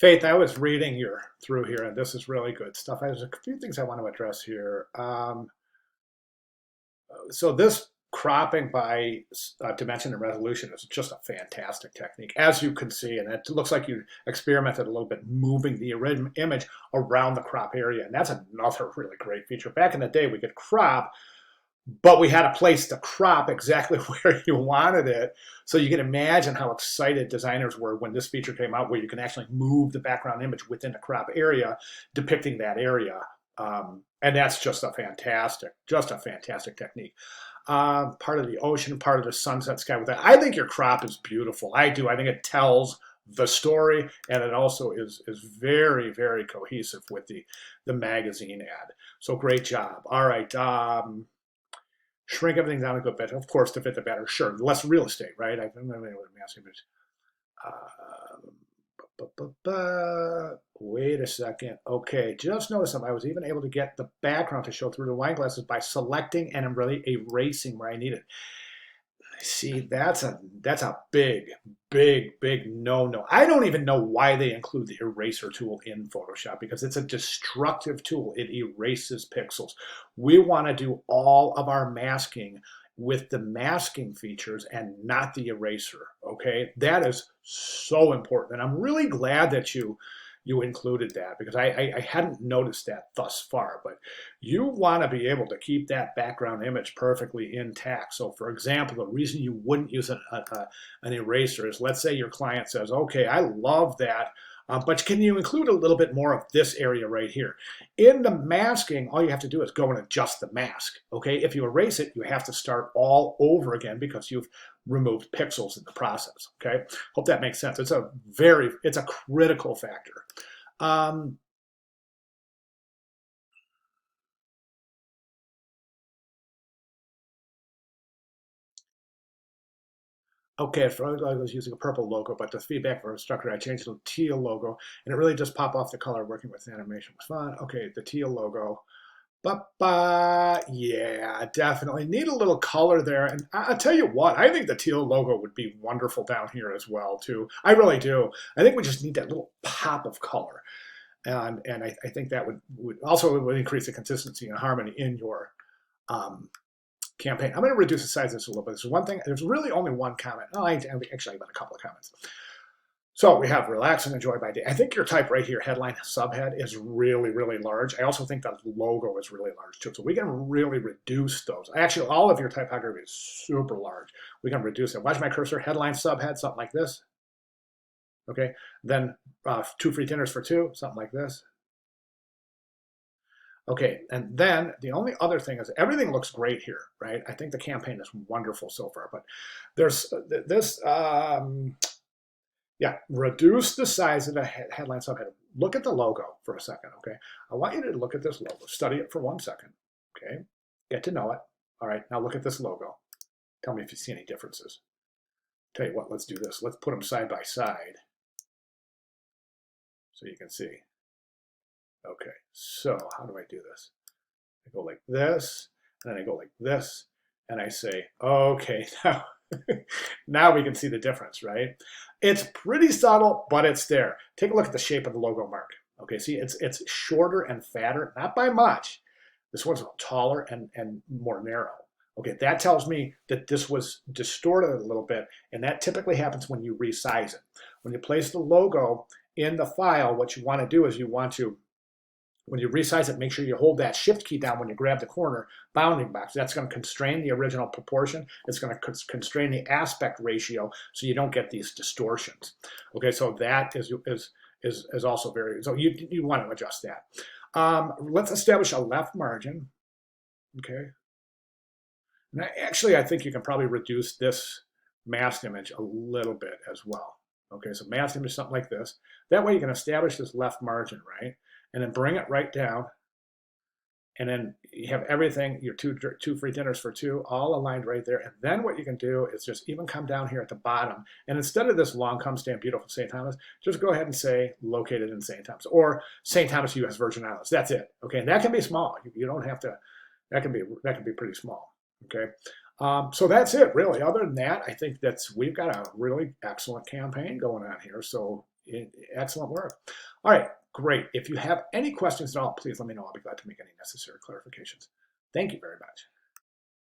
Faith, I was reading through here, and this is really good stuff. There's a few things I want to address here. So this cropping by dimension and resolution is just a fantastic technique, as you can see, and it looks like you experimented a little bit moving the image around the crop area, and that's another really great feature. Back in the day, we could crop, but we had a place to crop exactly where you wanted it. So you can imagine how excited designers were when this feature came out, where you can actually move the background image within the crop area, depicting that area. And that's just a fantastic technique. Part of the ocean, part of the sunset sky with that. I think your crop is beautiful. I do. I think it tells the story, and it also is very, very cohesive with the magazine ad. So great job. All right. Shrink everything down a good bit, of course, to fit the banner. Sure, less real estate, right? I don't know what I'm asking, but wait a second. Okay, just notice something. I was even able to get the background to show through the wine glasses by selecting and really erasing where I need it. See, that's a big no. I don't even know why they include the eraser tool in Photoshop, because it's a destructive tool. It erases pixels. We want to do all of our masking with the masking features and not the eraser. Okay, that is so important, and I'm really glad that you included that, because I hadn't noticed that thus far. But you want to be able to keep that background image perfectly intact. So for example, the reason you wouldn't use an eraser is, let's say your client says, okay, I love that, but can you include a little bit more of this area right here? In the masking, all you have to do is go and adjust the mask. Okay, if you erase it, you have to start all over again because you've removed pixels in the process. Okay, hope that makes sense. It's a critical factor. Um, Okay, at first I was using a purple logo, but the feedback for instructor, I changed to a teal logo, and it really does pop off the color. Working with animation was fun. Okay, the teal logo. But yeah, definitely need a little color there. And I'll tell you what, I think the teal logo would be wonderful down here as well, too. I really do. I think we just need that little pop of color. And I think that would also would increase the consistency and harmony in your um, campaign. I'm going to reduce the size of this a little bit. There's one thing. There's really only one comment. Oh, actually, I've got a couple of comments. So we have relax and enjoy by day. I think your type right here, headline, subhead, is really, really large. I also think the logo is really large too. So we can really reduce those. Actually, all of your typography is super large. We can reduce it. Watch my cursor, headline, subhead, something like this. Okay. Then 2 free dinners for 2, something like this. Okay, and then the only other thing is everything looks great here, right? I think the campaign is wonderful so far, but there's this, yeah, reduce the size of the headline subhead. Look at the logo for a second, okay? I want you to look at this logo, study it for 1 second, okay? Get to know it. All right, now look at this logo. Tell me if you see any differences. Tell you what, let's do this. Let's put them side by side so you can see. Okay, so how do I do this? I go like this, and then I go like this, and I say, okay, now, now we can see the difference, right? It's pretty subtle, but it's there. Take a look at the shape of the logo mark. Okay, see, it's shorter and fatter, not by much. This one's taller and more narrow. Okay, that tells me that this was distorted a little bit, and that typically happens when you resize it. When you place the logo in the file, what you want to do is you want to, when you resize it, make sure you hold that shift key down when you grab the corner bounding box. That's going to constrain the original proportion. It's going to constrain the aspect ratio so you don't get these distortions. Okay, so that is also very, so you want to adjust that. Let's establish a left margin. Okay. And I think you can probably reduce this masked image a little bit as well. Okay, so masked image, something like this. That way you can establish this left margin, right? And then bring it right down. And then you have everything, your two free dinners for 2, all aligned right there. And then what you can do is just even come down here at the bottom. And instead of this long come stand beautiful St. Thomas, just go ahead and say located in St. Thomas or St. Thomas, U.S. Virgin Islands. That's it. Okay, and that can be small. You don't have to, that can be pretty small. Okay. So that's it, really. Other than that, I think we've got a really excellent campaign going on here. So excellent work. All right, great. If you have any questions at all, please let me know. I'll be glad to make any necessary clarifications. Thank you very much.